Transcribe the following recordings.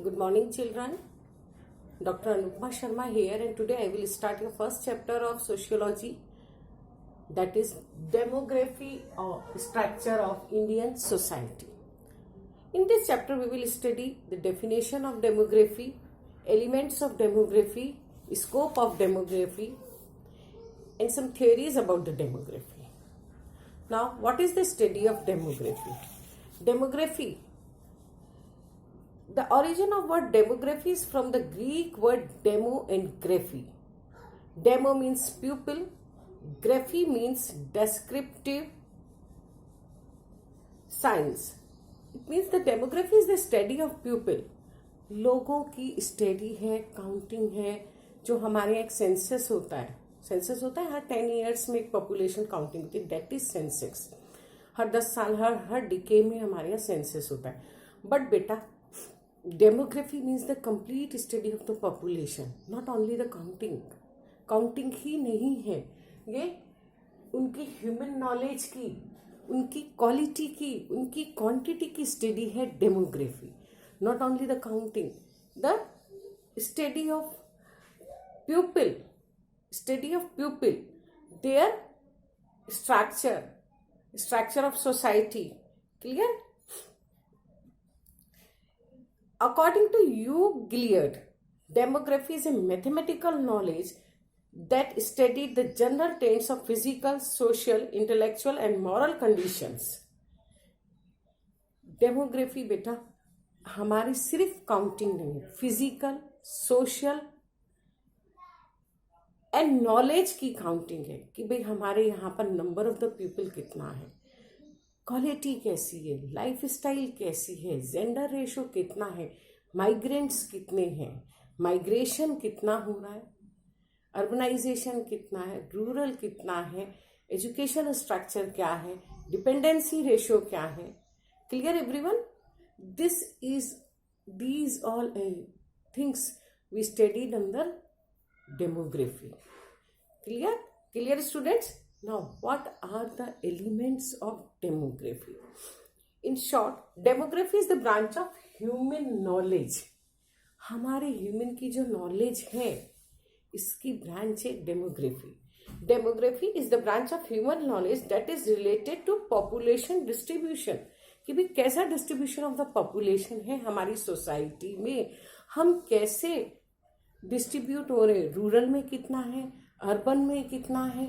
Good morning, children. Dr. Anupma Sharma here, and today I will start your first chapter of sociology, that is demography or structure of Indian society. In this chapter, we will study the definition of demography, elements of demography, scope of demography, and some theories about the demography. Now, what is the study of demography? Demography. The origin of word demography is from the Greek word demo and graphy. Demo means pupil, graphy means descriptive science. It means the demography is the study of pupil. लोगों की study है, counting है, जो हमारे यहाँ एक census होता है हर 10 ईयर्स में एक पॉपुलेशन काउंटिंग होती है, दैट इज सेंसस. हर 10 साल हर डिके में हमारे यहाँ सेंसस होता है. बट बेटा, demography means the complete study of the population, not only the counting ही नहीं है, ये उनकी ह्यूमन नॉलेज की, उनकी क्वालिटी की, उनकी क्वांटिटी की स्टडी है demography. Not only the counting, the study of pupil, their structure of society. Clear? According to Hugh Gilliard, demography is a mathematical knowledge that studied the general trends of physical, social, intellectual and moral conditions. Demography बेटा हमारी सिर्फ counting नहीं है, physical, social and knowledge की counting है कि भाई हमारे यहाँ पर नंबर ऑफ द पीपल कितना है, क्वालिटी कैसी है, लाइफ स्टाइल कैसी है, जेंडर रेशो कितना है, माइग्रेंट्स कितने हैं, माइग्रेशन कितना हो रहा है, अर्बनाइजेशन कितना है, रूरल कितना है, एजुकेशन स्ट्रक्चर क्या है, डिपेंडेंसी रेशो क्या है. Clear everyone? these all things we studied under demography. Clear students? Now what are the elements of demography? In short, demography is the branch of human knowledge. हमारे human की जो knowledge है इसकी branch है demography. Demography is the branch of human knowledge that is related to population distribution, कि भाई कैसा distribution of the population है हमारी सोसाइटी में, हम कैसे डिस्ट्रीब्यूट हो रहे, रूरल में कितना है, अर्बन में कितना है.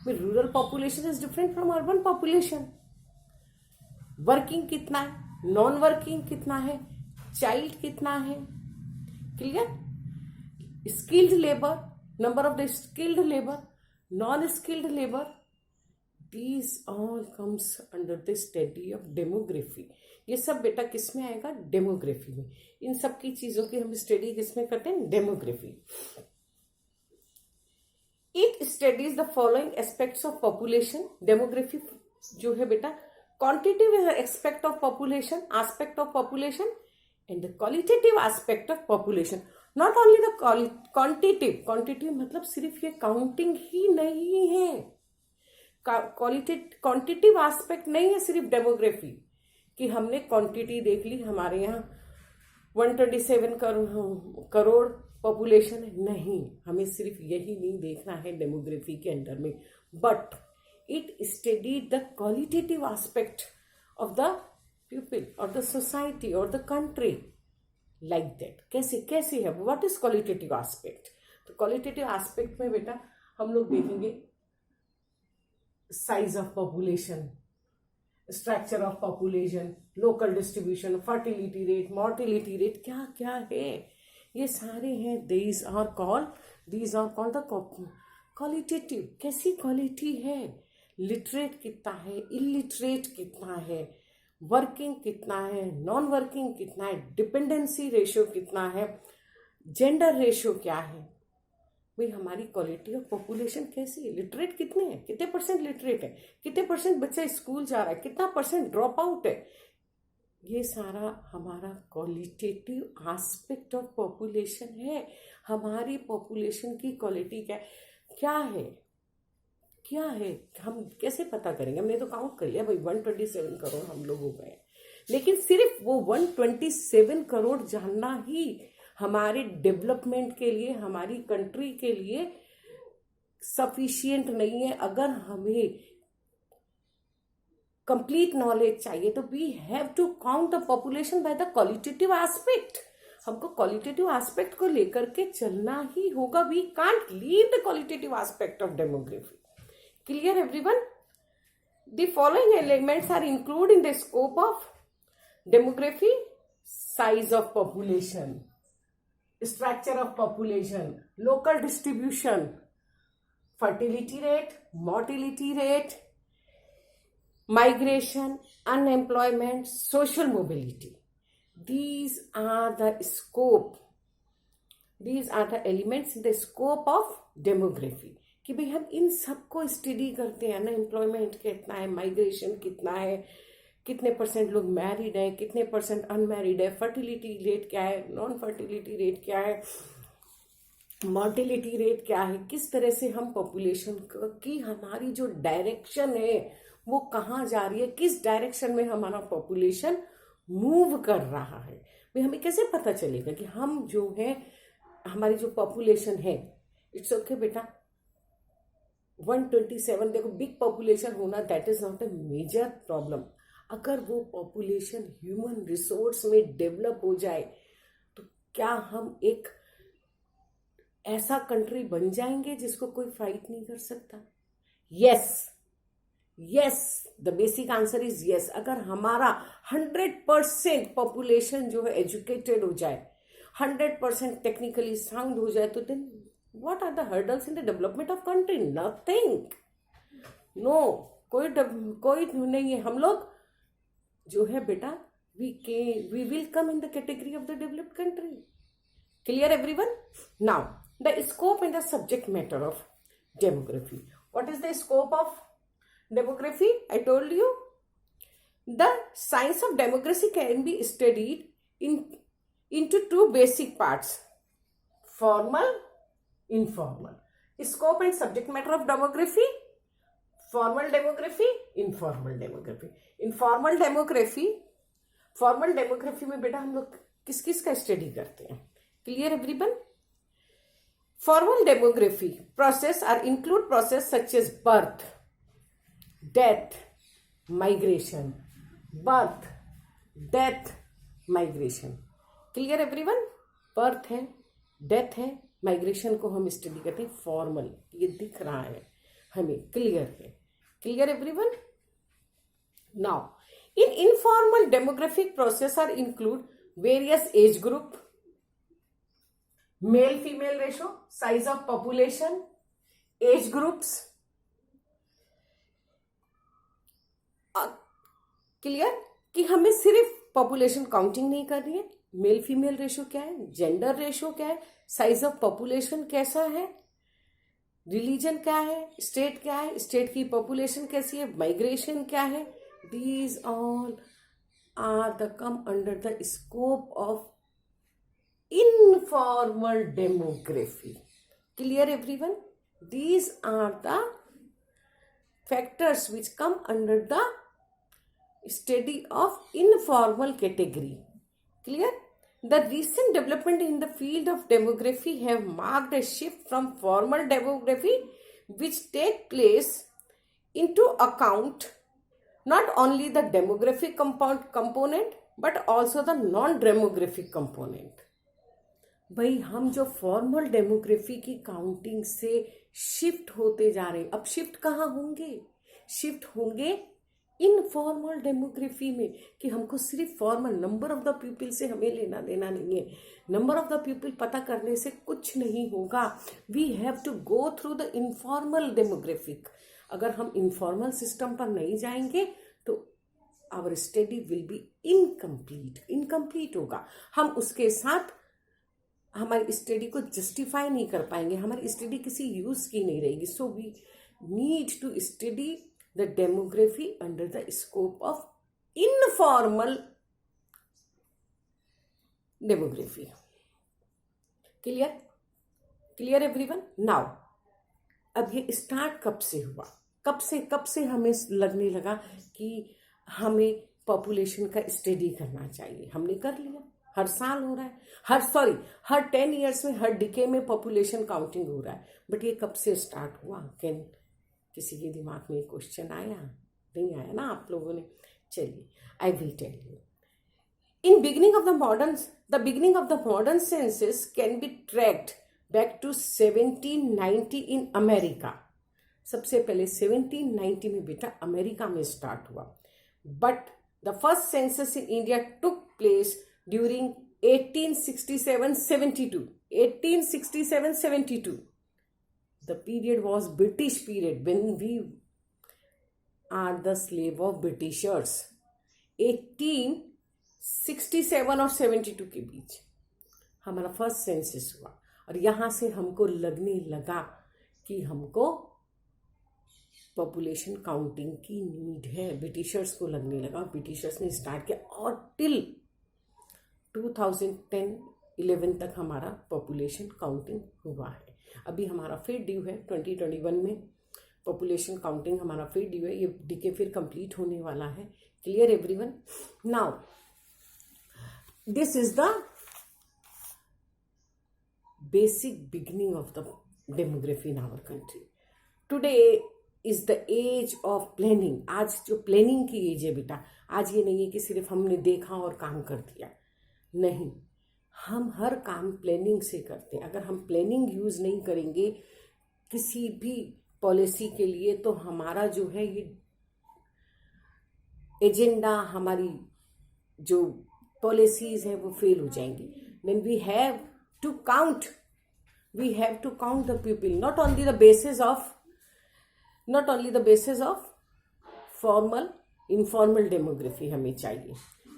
Rural population is different from urban population. Working कितना है, नॉन वर्किंग कितना है, चाइल्ड कितना है. Clear? Skilled labour, number of the skilled labour, non skilled labour, these all comes under the study of demography. ये सब बेटा किस में आएगा? डेमोग्राफी में. इन सब की चीजों की हम स्टडी किस में करते हैं? Demography. It studies the following aspects of population. Demography जो है बेटा quantitative aspect of population, aspect of population and the qualitative aspect of population. Not only the quantitative मतलब सिर्फ ये काउंटिंग ही नहीं है, क्वांटिटेटिव एस्पेक्ट नहीं है सिर्फ डेमोग्राफी कि हमने क्वांटिटी देख ली, हमारे यहाँ 127 करोड़ पॉपुलेशन है. नहीं, हमें सिर्फ यही नहीं देखना है डेमोग्राफी के अंदर में, but it study the qualitative aspect of the people और द सोसाइटी और द कंट्री, लाइक दैट. कैसे है, व्हाट इज क्वालिटेटिव एस्पेक्ट? तो क्वालिटेटिव एस्पेक्ट में बेटा हम लोग देखेंगे size of population, structure of population, local distribution, fertility rate, mortality rate, क्या क्या है ये सारे हैं. these are called the qualitative. कैसी क्वालिटी है, लिटरेट कितना है, इलिटरेट कितना है, वर्किंग कितना है, नॉन वर्किंग कितना है, डिपेंडेंसी रेशियो कितना है, जेंडर रेशियो क्या है. भाई हमारी क्वालिटी ऑफ पॉपुलेशन कैसी है, लिटरेट कितने हैं, कितने परसेंट लिटरेट है, कितने परसेंट बच्चा स्कूल जा रहा है, कितना परसेंट ड्रॉप आउट है. ये सारा हमारा क्वालिटेटिव एस्पेक्ट ऑफ पॉपुलेशन है. हमारी पॉपुलेशन की क्वालिटी क्या है, हम कैसे पता करेंगे? हमने तो काउंट कर लिया भाई 127 करोड़ हम लोग हो गए. लेकिन सिर्फ वो 127 करोड़ जानना ही हमारे डेवलपमेंट के लिए, हमारी कंट्री के लिए सफिशिएंट नहीं है। अगर हमें कंप्लीट नॉलेज चाहिए तो we have to count the population by the qualitative aspect. हमको क्वालिटेटिव एस्पेक्ट को लेकर के चलना ही होगा। We can't leave the qualitative aspect of demography. Clear everyone? The following elements are include in the scope of demography: size of population, structure of population, local distribution, fertility rate, mortality rate, migration, unemployment, social mobility. These are the elements in the scope of demography. कि भाई हम इन सबको study करते हैं। Unemployment कितना है, migration कितना है, कितने परसेंट लोग मैरिड है, कितने परसेंट अनमैरिड है, फर्टिलिटी रेट क्या है, नॉन फर्टिलिटी रेट क्या है, मॉर्टिलिटी रेट क्या है, किस तरह से हम पॉपुलेशन की हमारी जो डायरेक्शन है वो कहाँ जा रही है, किस डायरेक्शन में हमारा पॉपुलेशन मूव कर रहा है। भाई हमें कैसे पता चलेगा कि हम जो है हमारी जो पॉपुलेशन है, इट्स ओके बेटा 127, देखो बिग पॉपुलेशन होना that is not a major problem. अगर वो पॉपुलेशन ह्यूमन रिसोर्स में डेवलप हो जाए तो क्या हम एक ऐसा कंट्री बन जाएंगे जिसको कोई फाइट नहीं कर सकता? Yes, yes, the basic answer is yes. अगर हमारा 100% पॉपुलेशन जो है एजुकेटेड हो जाए, 100% टेक्निकली साउंड हो जाए, तो then what are the hurdles in the development of country? Nothing, no, कोई नहीं है। हम लोग जो है बेटा we will come in the category of the developed country. Clear everyone? Now the scope and the subject matter of demography. What is the scope of demography? I told you the science of demography can be studied into two basic parts: formal, informal. Scope and subject matter of demography: formal demography, informal demography. Formal demography में बेटा हम लोग किस किस का study करते हैं? Clear everyone? Formal demography process are include process such as birth, death, migration. Birth, death, migration. Clear everyone? Birth है, डेथ है, माइग्रेशन को हम स्टडी करते हैं फॉर्मल। ये दिख रहा है हमें, क्लियर है? Clear everyone? Now in informal demographic process are include various age group, male female ratio, size of population, age groups. Clear? कि हमें सिर्फ पॉपुलेशन काउंटिंग नहीं करनी है, मेल फीमेल रेशो क्या है, जेंडर रेशो क्या है, साइज ऑफ पॉपुलेशन कैसा है, रिलीजन क्या है, स्टेट क्या है, स्टेट की पॉपुलेशन कैसी है, माइग्रेशन क्या है। These all are the come under the scope of informal demography. Clear everyone? These are the factors which come under the study of informal category. Clear? The recent development in the field of demography have marked a shift from formal demography, which take place into account not only the demographic component but also the non-demographic component. भाई हम जो formal demography की counting से shift होते जा रहे हैं, अब शिफ्ट कहाँ होंगे? शिफ्ट होंगे इनफॉर्मल डेमोग्राफी में, कि हमको सिर्फ formal number of the people से हमें लेना देना नहीं है। नंबर ऑफ द पीपल पता करने से कुछ नहीं होगा। We have to go through the informal demographic. अगर हम इनफॉर्मल सिस्टम पर नहीं जाएंगे तो our study will be incomplete होगा। हम उसके साथ हमारी स्टडी को जस्टिफाई नहीं कर पाएंगे, हमारी स्टडी किसी यूज की नहीं रहेगी। So we need to study the demography under the scope of informal demography. Clear everyone? Now अब ये स्टार्ट कब से हुआ, कब से हमें लगने लगा कि हमें पॉपुलेशन का स्टडी करना चाहिए। हमने कर लिया, हर साल हो रहा है, हर 10 ईयर्स में, हर डिके में पॉपुलेशन काउंटिंग हो रहा है। बट ये कब से स्टार्ट हुआ? कैन किसी के दिमाग में क्वेश्चन आया? नहीं आया ना आप लोगों ने? चलिए, I will tell you. In beginning of the modern census can be tracked back to 1790 in America. सबसे पहले 1790 में बेटा अमेरिका में स्टार्ट हुआ। But the first census in India took place during 1867-72. 1867-72. The period was British period when we are the slave of Britishers. 1867 और 72 के बीच हमारा first census हुआ, और यहाँ से हमको लगने लगा कि हमको पॉपुलेशन काउंटिंग की नीड है। ब्रिटिशर्स को लगने लगा, ब्रिटिशर्स ने स्टार्ट किया, और टिल 2010-11 तक हमारा पॉपुलेशन काउंटिंग हुआ है। अभी हमारा फिर ड्यू है 2021 में पॉपुलेशन काउंटिंग हमारा फिर ड्यू है। ये डीके फिर कंप्लीट होने वाला है। Clear everyone? Now this is the basic beginning of the demography in our country. Today is the age of planning. आज जो प्लानिंग की एज है बेटा, आज ये नहीं है कि सिर्फ हमने देखा और काम कर दिया, नहीं, हम हर काम प्लानिंग से करते हैं। अगर हम प्लानिंग यूज नहीं करेंगे किसी भी पॉलिसी के लिए, तो हमारा जो है ये एजेंडा, हमारी जो पॉलिसीज है वो फेल हो जाएंगी। Then we have to count the people, not only the basis of formal informal demography हमें चाहिए।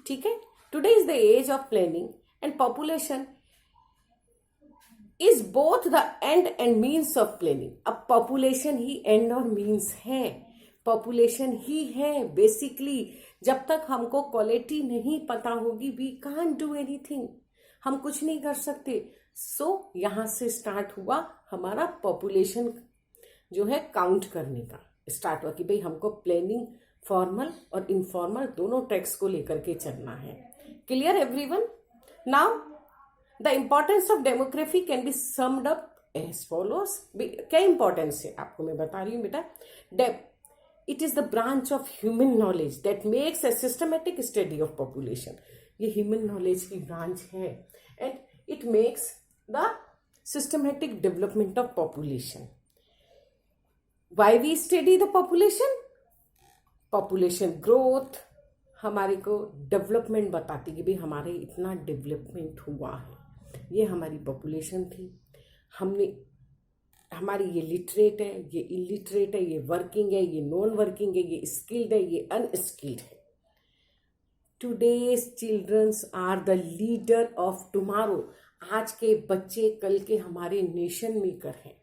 ठीक है? Today is the age of planning and population is both the end and means of planning. अब population ही end और means है, population ही है basically. जब तक हमको क्वालिटी नहीं पता होगी, वी कांट डू एनीथिंग, हम कुछ नहीं कर सकते। सो यहाँ से स्टार्ट हुआ हमारा पॉपुलेशन जो है काउंट करने का स्टार्ट हुआ कि भाई हमको प्लानिंग फॉर्मल और इनफॉर्मल दोनों ट्रैक्स को लेकर के चलना है। Clear everyone? Now the importance of demography can be summed up as follows. क्या इंपॉर्टेंस है आपको मैं बता रही हूँ बेटा। It is the branch of human knowledge that makes a systematic study of population. ये human knowledge की branch है, and it makes the systematic development of population. Why we study the population? Population growth हमारे को development बताती कि भाई हमारे इतना डेवलपमेंट हुआ है, ये हमारी पॉपुलेशन थी, हमारी ये लिटरेट है, ये इलिटरेट है, ये वर्किंग है, ये नॉन वर्किंग है, ये स्किल्ड है, ये अनस्किल्ड है। Today's childrens are the leader of tomorrow. आज के बच्चे कल के हमारे नेशन मेकर हैं।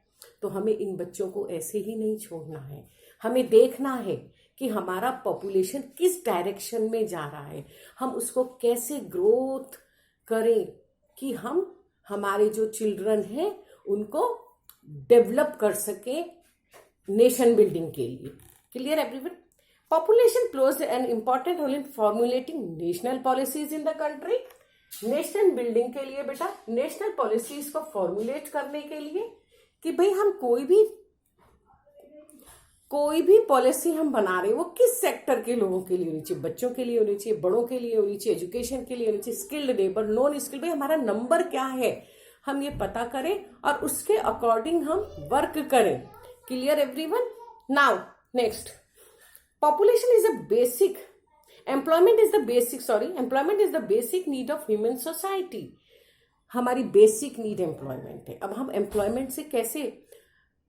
तो हमें इन बच्चों को ऐसे ही नहीं छोड़ना है, हमें देखना है कि हमारा पॉपुलेशन किस डायरेक्शन में जा रहा है, हम उसको कैसे ग्रोथ करें कि हम हमारे जो चिल्ड्रन हैं उनको डेवलप कर सके नेशन बिल्डिंग के लिए। Clear everyone? Population plays an important role in formulating national policies in the country. Nation building के लिए बेटा, नेशनल पॉलिसीज को फॉर्मुलेट करने के लिए कि भाई हम कोई भी पॉलिसी हम बना रहे हैं वो किस सेक्टर के लोगों के लिए होनी चाहिए। बच्चों के लिए होनी चाहिए, बड़ों के लिए होनी चाहिए, एजुकेशन के लिए होनी चाहिए, स्किल्ड लेबर, नॉन स्किल्ड, भाई हमारा नंबर क्या है हम ये पता करें और उसके अकॉर्डिंग हम वर्क करें। Clear everyone? Now next, population is a basic, employment is the basic need of human society. हमारी बेसिक नीड एम्प्लॉयमेंट है। अब हम एम्प्लॉयमेंट से कैसे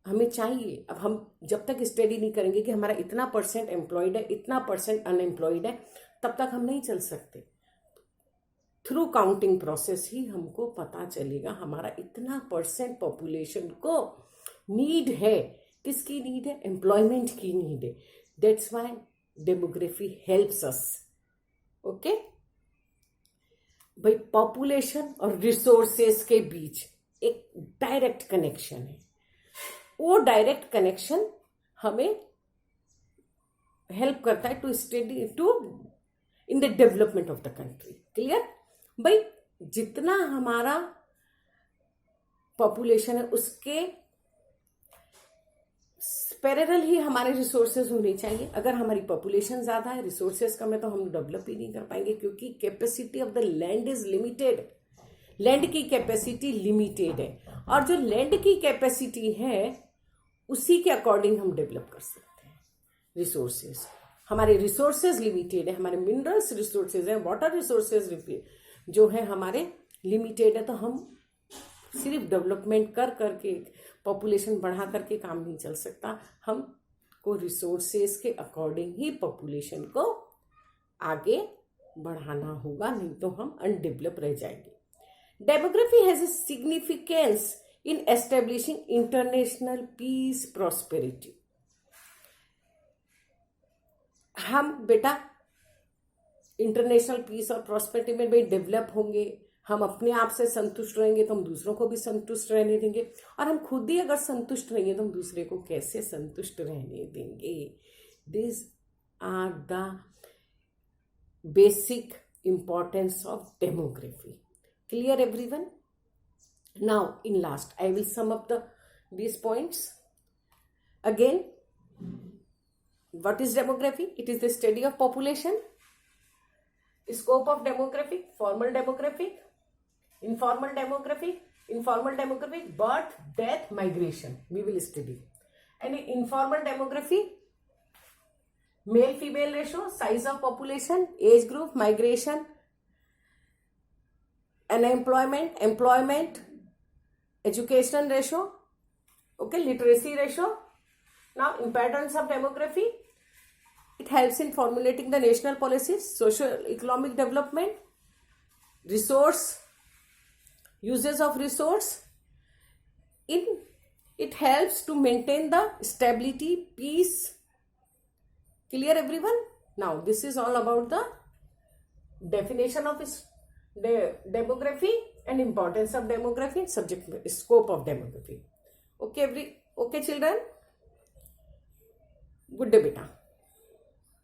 हमें चाहिए, अब हम जब तक स्टडी नहीं करेंगे कि हमारा इतना परसेंट एम्प्लॉयड है, इतना परसेंट अनएम्प्लॉयड है, तब तक हम नहीं चल सकते। थ्रू काउंटिंग प्रोसेस ही हमको पता चलेगा हमारा इतना परसेंट पॉपुलेशन को नीड है। किसकी नीड है? एम्प्लॉयमेंट की नीड है। That's why demography helps us. Okay भाई, पॉपुलेशन और रिसोर्सेस के बीच एक डायरेक्ट कनेक्शन है। वो डायरेक्ट कनेक्शन हमें हेल्प करता है to in the development of the country. Clear? भाई जितना हमारा पॉपुलेशन है उसके पैरेलल ही हमारे रिसोर्सेज होने चाहिए. अगर हमारी पॉपुलेशन ज्यादा है, रिसोर्सेज कम है, तो हम डेवलप ही नहीं कर पाएंगे, क्योंकि capacity of the land is limited. Land की कैपेसिटी लिमिटेड है, और जो लैंड की कैपेसिटी है उसी के अकॉर्डिंग हम डेवलप कर सकते हैं. रिसोर्सेज, हमारे रिसोर्सेज लिमिटेड है, हमारे मिनरल्स रिसोर्सेज है, वाटर रिसोर्सेज जो है हमारे लिमिटेड है, तो हम सिर्फ डेवलपमेंट कर करके, पॉपुलेशन बढ़ा करके काम नहीं चल सकता. हमको रिसोर्सेज के अकॉर्डिंग ही पॉपुलेशन को आगे बढ़ाना होगा, नहीं तो हम अनडेवलप रह जाएंगे. Demography has a significance in establishing international piece prosperity. हम बेटा इंटरनेशनल पीस और प्रॉस्पेरिटी में भी डेवलप होंगे. हम अपने आप से संतुष्ट रहेंगे तो हम दूसरों को भी संतुष्ट रहने देंगे, और हम खुद ही अगर संतुष्ट रहेंगे तो हम दूसरे को कैसे संतुष्ट रहने देंगे. This are the basic importance of demography. Clear everyone? Now in last I will sum up these points again. What is demography? It is the study of population. Scope of demographic: formal demographic, informal demographic, birth, death, migration we will study. And in informal demography, male female ratio, size of population, age group, migration, unemployment, employment, education ratio, okay, literacy ratio. Now importance of demography: it helps in formulating the national policies, socio-economic development, resource, uses of resource. It helps to maintain the stability, peace. Clear everyone? Now this is all about the definition of demography and importance of demography and subject scope of demography. Okay, okay children? Good day beta.